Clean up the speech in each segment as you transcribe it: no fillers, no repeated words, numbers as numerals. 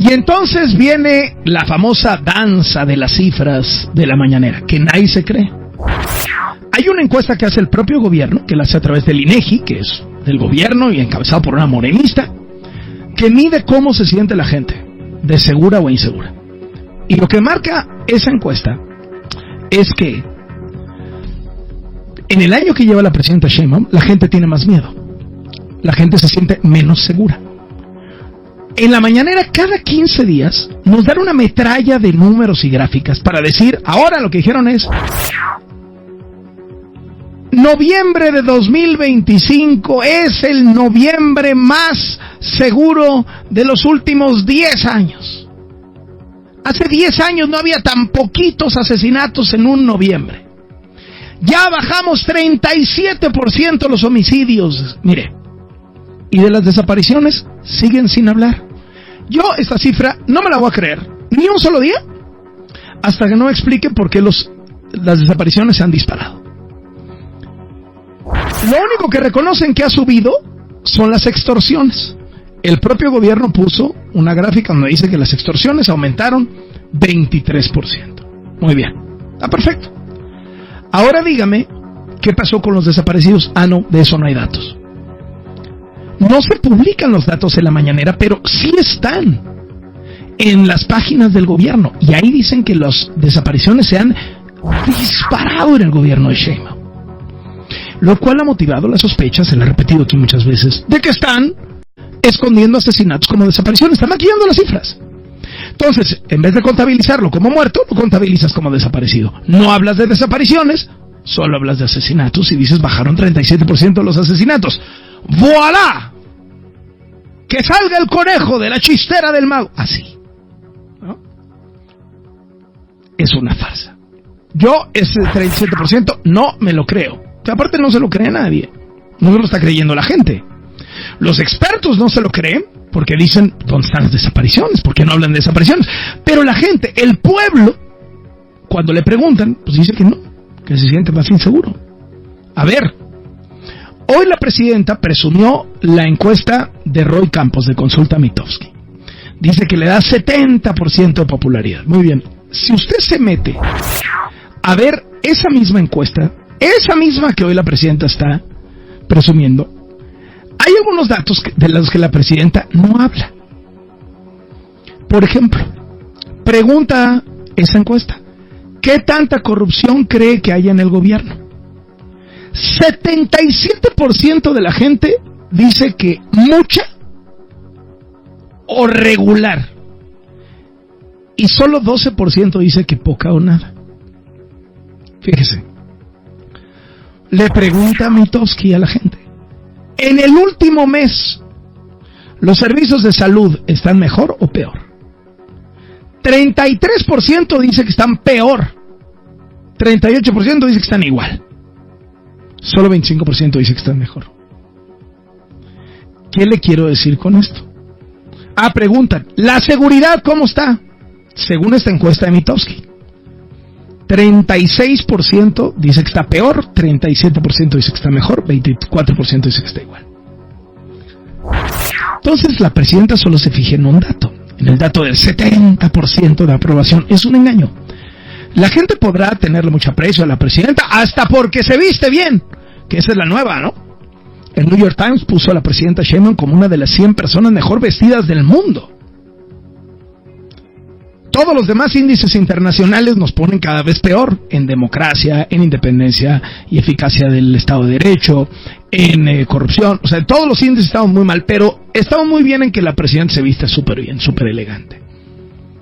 Y entonces viene la famosa danza de las cifras de la mañanera, que nadie se cree. Hay una encuesta que hace el propio gobierno, que la hace a través del INEGI, que es del gobierno y encabezado por una morenista, que mide cómo se siente la gente, de segura o insegura. Y lo que marca esa encuesta es que en el año que lleva la presidenta Sheinbaum, la gente tiene más miedo. La gente se siente menos segura. En la mañanera, cada 15 días, nos dan una metralla de números y gráficas para decir, ahora lo que dijeron es, noviembre de 2025 es el noviembre más seguro de los últimos 10 años. Hace 10 años no había tan poquitos asesinatos en un noviembre. Ya bajamos 37% los homicidios, mire. Y de las desapariciones, siguen sin hablar. Yo esta cifra no me la voy a creer, ni un solo día, hasta que no me explique por qué las desapariciones se han disparado. Lo único que reconocen que ha subido son las extorsiones. El propio gobierno puso una gráfica donde dice que las extorsiones aumentaron 23%. Muy bien, está perfecto. Ahora dígame, ¿qué pasó con los desaparecidos? Ah, no, de eso no hay datos. No se publican los datos en la mañanera, pero sí están en las páginas del gobierno. Y ahí dicen que las desapariciones se han disparado en el gobierno de Sheinbaum. Lo cual ha motivado la sospecha, se lo he repetido aquí muchas veces, de que están escondiendo asesinatos como desapariciones, están maquillando las cifras. Entonces, en vez de contabilizarlo como muerto, lo contabilizas como desaparecido. No hablas de desapariciones, solo hablas de asesinatos y dices bajaron 37% los asesinatos. ¡Voilá! Que salga el conejo de la chistera del mago. Así, ¿no? Es una farsa. Yo ese 37% no me lo creo. Que aparte no se lo cree nadie. No se lo está creyendo la gente. Los expertos no se lo creen porque dicen, ¿dónde están las desapariciones? ¿Por qué no hablan de desapariciones? Pero la gente, el pueblo, cuando le preguntan, pues dice que no, que se siente más inseguro. A ver, hoy la presidenta presumió la encuesta de Roy Campos de Consulta Mitofsky. Dice que le da 70% de popularidad. Muy bien, si usted se mete a ver esa misma encuesta, esa misma que hoy la presidenta está presumiendo, hay algunos datos de los que la presidenta no habla. Por ejemplo, pregunta esa encuesta, ¿qué tanta corrupción cree que hay en el gobierno? 77% de la gente dice que mucha o regular. Y solo 12% dice que poca o nada. Fíjese. Le pregunta Mitofsky a la gente, en el último mes, ¿los servicios de salud están mejor o peor? 33% dice que están peor. 38% dice que están igual. Solo 25% dice que están mejor. ¿Qué le quiero decir con esto? Preguntan, ¿la seguridad cómo está? Según esta encuesta de Mitofsky, 36% dice que está peor, 37% dice que está mejor, 24% dice que está igual. Entonces la presidenta solo se fija en un dato, en el dato del 70% de aprobación. Es un engaño. La gente podrá tenerle mucho aprecio a la presidenta hasta porque se viste bien, que esa es la nueva, ¿no? El New York Times puso a la presidenta Sheinbaum como una de las 100 personas mejor vestidas del mundo. Todos los demás índices internacionales nos ponen cada vez peor en democracia, en independencia y eficacia del Estado de Derecho, en corrupción. O sea, todos los índices estamos muy mal, pero estamos muy bien en que la presidenta se viste súper bien, súper elegante.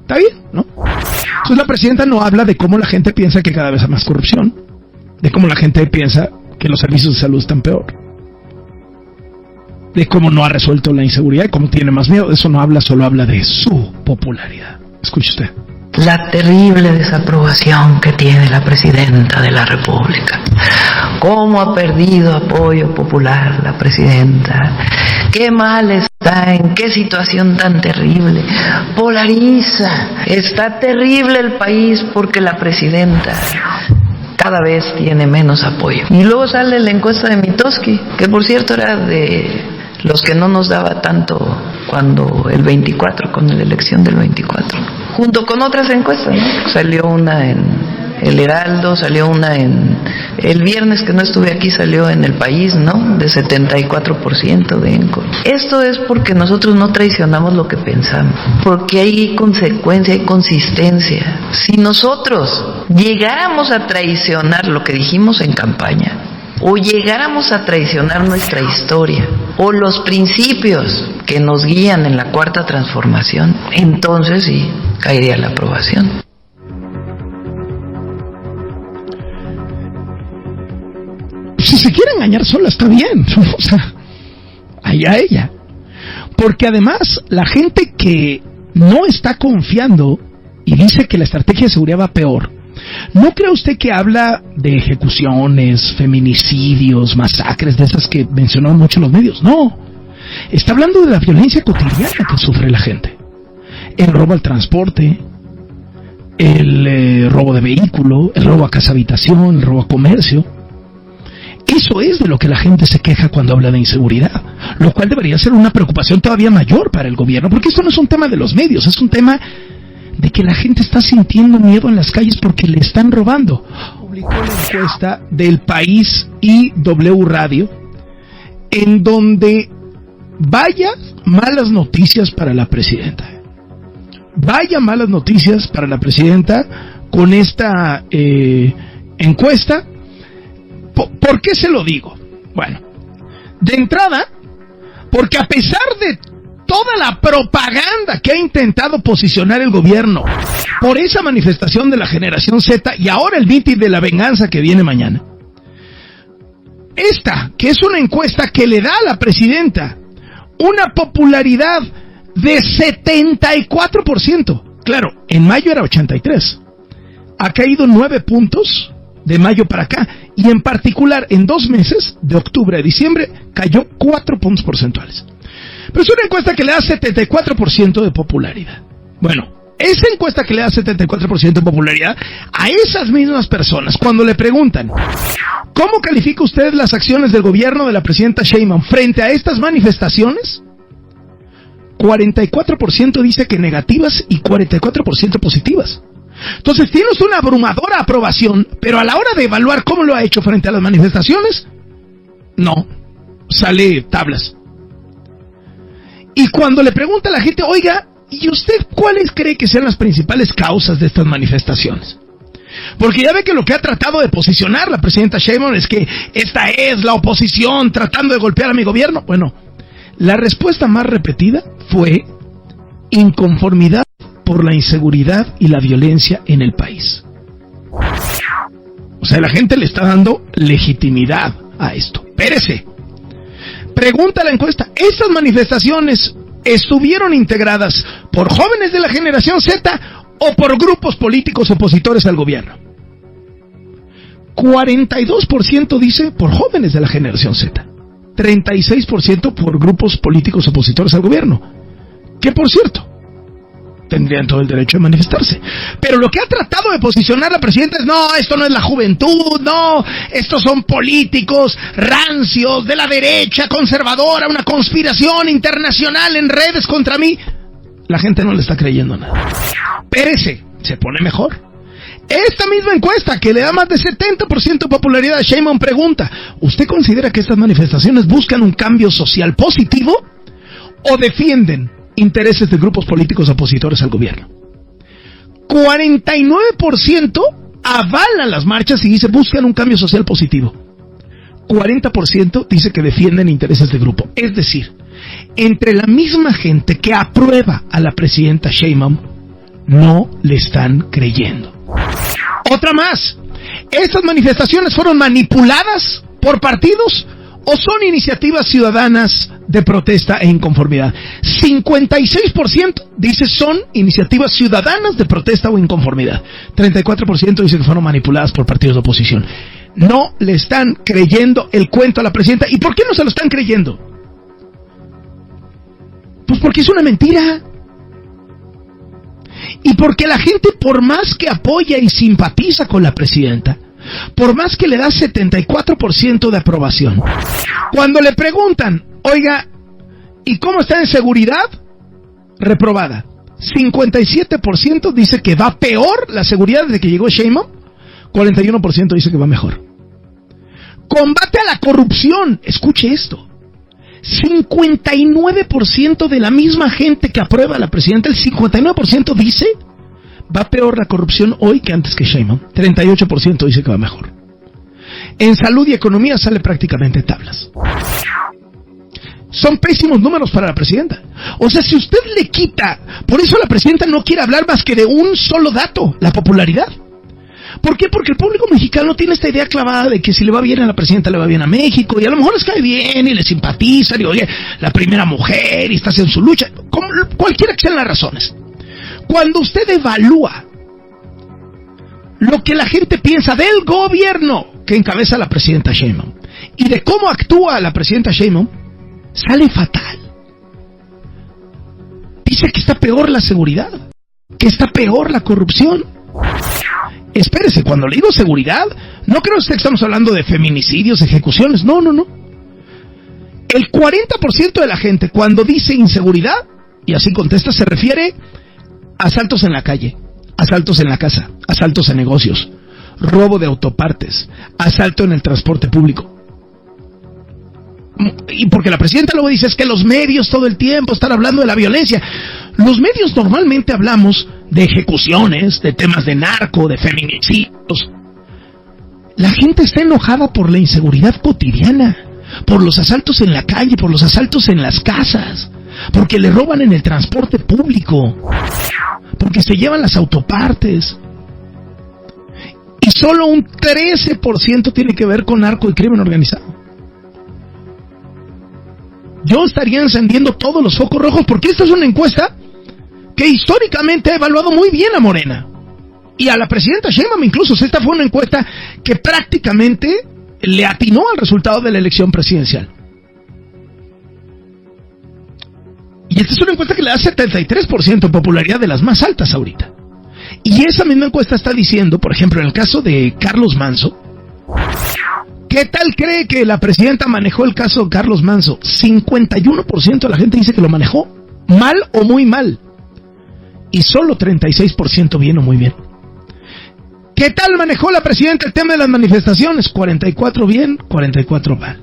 ¿Está bien, no? Entonces la presidenta no habla de cómo la gente piensa que cada vez hay más corrupción, de cómo la gente piensa que los servicios de salud están peor, de cómo no ha resuelto la inseguridad y cómo tiene más miedo. De eso no habla, solo habla de su popularidad. Escuche usted. La terrible desaprobación que tiene la presidenta de la República. Cómo ha perdido apoyo popular la presidenta. Qué mal está, en qué situación tan terrible. Polariza. Está terrible el país porque la presidenta cada vez tiene menos apoyo. Y luego sale la encuesta de Mitofsky, que por cierto era de los que no nos daba tanto cuando el 24, con la elección del 24, junto con otras encuestas, ¿no? Salió una en El Heraldo, salió una el viernes que no estuve aquí, salió en El País, ¿no? De 74% de ENCO. Esto es porque nosotros no traicionamos lo que pensamos, porque hay consecuencia, hay consistencia. Si nosotros llegáramos a traicionar lo que dijimos en campaña, o llegáramos a traicionar nuestra historia, o los principios que nos guían en la Cuarta Transformación, entonces sí, caería la aprobación. Si se quiere engañar sola, está bien. O sea, allá ella. Porque además, la gente que no está confiando y dice que la estrategia de seguridad va peor, ¿no cree usted que habla de ejecuciones, feminicidios, masacres, de esas que mencionaron mucho los medios? No. Está hablando de la violencia cotidiana que sufre la gente. El robo al transporte, el robo de vehículo, el robo a casa habitación, el robo a comercio. Eso es de lo que la gente se queja cuando habla de inseguridad, lo cual debería ser una preocupación todavía mayor para el gobierno, porque esto no es un tema de los medios, es un tema de que la gente está sintiendo miedo en las calles porque le están robando. Publicó la encuesta del País y W Radio, en donde vaya malas noticias para la presidenta. Vaya malas noticias para la presidenta con esta encuesta. ¿Por qué se lo digo? Bueno, de entrada, porque a pesar de toda la propaganda que ha intentado posicionar el gobierno por esa manifestación de la generación Z y ahora el mitin de la venganza que viene mañana, esta, que es una encuesta que le da a la presidenta una popularidad de 74%, claro, en mayo era 83%, ha caído 9 puntos de mayo para acá, y en particular en 2 meses, de octubre a diciembre, cayó 4 puntos porcentuales. Pero es una encuesta que le da 74% de popularidad. Bueno, esa encuesta que le da 74% de popularidad a esas mismas personas, cuando le preguntan ¿cómo califica usted las acciones del gobierno de la presidenta Sheinbaum frente a estas manifestaciones? 44% dice que negativas y 44% positivas. Entonces tienes una abrumadora aprobación, pero a la hora de evaluar cómo lo ha hecho frente a las manifestaciones, no, sale tablas. Y cuando le pregunta a la gente, oiga, ¿y usted cuáles cree que sean las principales causas de estas manifestaciones? Porque ya ve que lo que ha tratado de posicionar la presidenta Sheinbaum es que esta es la oposición tratando de golpear a mi gobierno. Bueno, la respuesta más repetida fue inconformidad por la inseguridad y la violencia en el país. O sea, la gente le está dando legitimidad a esto. Espérese. Pregunta la encuesta, ¿estas manifestaciones estuvieron integradas por jóvenes de la generación Z o por grupos políticos opositores al gobierno? 42% dice por jóvenes de la generación Z, 36% por grupos políticos opositores al gobierno, que por cierto, tendrían todo el derecho de manifestarse. Pero lo que ha tratado de posicionar la presidenta es, no, esto no es la juventud, no, estos son políticos rancios de la derecha conservadora, una conspiración internacional en redes contra mí. La gente no le está creyendo nada. Espérese, se pone mejor. Esta misma encuesta, que le da más de 70% de popularidad a Sheinbaum, pregunta, ¿usted considera que estas manifestaciones buscan un cambio social positivo o defienden intereses de grupos políticos opositores al gobierno? 49% avala las marchas y dice buscan un cambio social positivo. 40% dice que defienden intereses de grupo. Es decir, entre la misma gente que aprueba a la presidenta Sheinbaum, no le están creyendo. Otra más, ¿estas manifestaciones fueron manipuladas por partidos o son iniciativas ciudadanas de protesta e inconformidad? 56% dice son iniciativas ciudadanas de protesta o inconformidad. 34% dice que fueron manipuladas por partidos de oposición. No le están creyendo el cuento a la presidenta. ¿Y por qué no se lo están creyendo? Pues porque es una mentira. Y porque la gente, por más que apoya y simpatiza con la presidenta, por más que le da 74% de aprobación, cuando le preguntan, oiga, ¿y cómo está en seguridad? reprobada. 57% dice que va peor la seguridad desde que llegó Sheinbaum. 41% dice que va mejor. Combate a la corrupción. Escuche esto. 59% de la misma gente que aprueba a la presidenta, el 59% dice va peor la corrupción hoy que antes que Sheinbaum. 38% dice que va mejor. En salud y economía sale prácticamente tablas. Son pésimos números para la presidenta. O sea, si usted le quita, por eso la presidenta no quiere hablar más que de un solo dato, la popularidad. ¿Por qué? Porque el público mexicano tiene esta idea clavada de que si le va bien a la presidenta, le va bien a México, y a lo mejor les cae bien y les simpatizan, y oye, la primera mujer, y estás en su lucha, como cualquiera que sean las razones. Cuando usted evalúa lo que la gente piensa del gobierno que encabeza la presidenta Sheinbaum, y de cómo actúa la presidenta Sheinbaum, sale fatal. Dice que está peor la seguridad, que está peor la corrupción. Espérese, cuando le digo seguridad, no creo que estamos hablando de feminicidios, ejecuciones, no. El 40% de la gente cuando dice inseguridad, y así contesta, se refiere a asaltos en la calle, asaltos en la casa, asaltos en negocios, robo de autopartes, asalto en el transporte público. Y porque la presidenta luego dice es que los medios todo el tiempo están hablando de la violencia. Los medios normalmente hablamos de ejecuciones, de temas de narco, de feminicidios. La gente está enojada por la inseguridad cotidiana, por los asaltos en la calle, por los asaltos en las casas, porque le roban en el transporte público, porque se llevan las autopartes. Y solo un 13% tiene que ver con narco y crimen organizado. Yo estaría encendiendo todos los focos rojos porque esta es una encuesta que históricamente ha evaluado muy bien a Morena. Y a la presidenta Sheinbaum incluso. Esta fue una encuesta que prácticamente le atinó al resultado de la elección presidencial. Y esta es una encuesta que le da 73% de popularidad, de las más altas ahorita. Y esa misma encuesta está diciendo, por ejemplo, en el caso de Carlos Manzo, ¿qué tal cree que la presidenta manejó el caso de Carlos Manzo? 51% de la gente dice que lo manejó mal o muy mal. Y solo 36% bien o muy bien. ¿Qué tal manejó la presidenta el tema de las manifestaciones? 44 bien, 44 mal.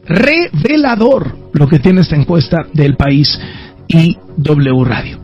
Revelador lo que tiene esta encuesta del País y W Radio.